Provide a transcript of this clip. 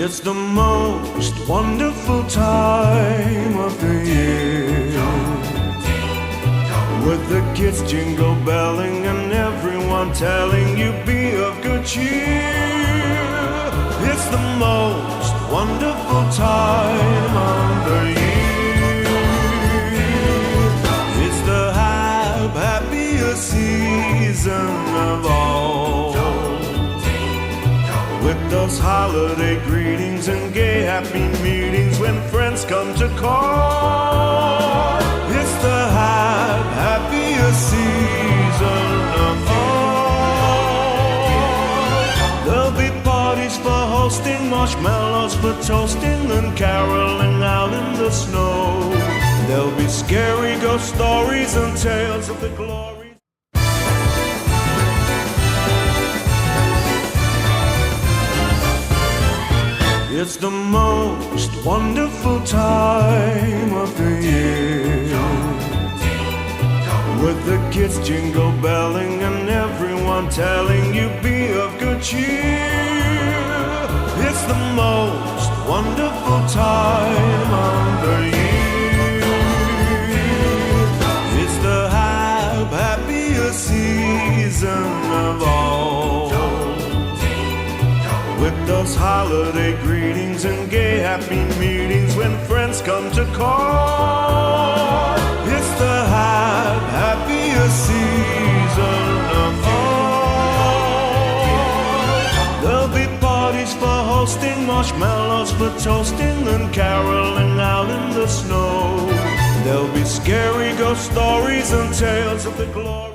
It's the most wonderful time of the year, with the kids jingle belling and everyone telling you be of good cheer. It's the most wonderful time of the year. It's the happiest season of all, with those holiday greetings and gay happy meetings when friends come to call. It's the happiest season of all. There'll be parties for hosting, marshmallows for toasting, and caroling out in the snow. There'll be scary ghost stories and tales of the glory. It's the most wonderful time of the year, with the kids jingle belling and everyone telling you be of good cheer. It's the most wonderful time of the year. It's the happiest season of all, with those holiday greetings and gay happy meetings when friends come to call. It's the happiest season of all. There'll be parties for hosting, marshmallows for toasting, and caroling out in the snow. There'll be scary ghost stories and tales of the glory.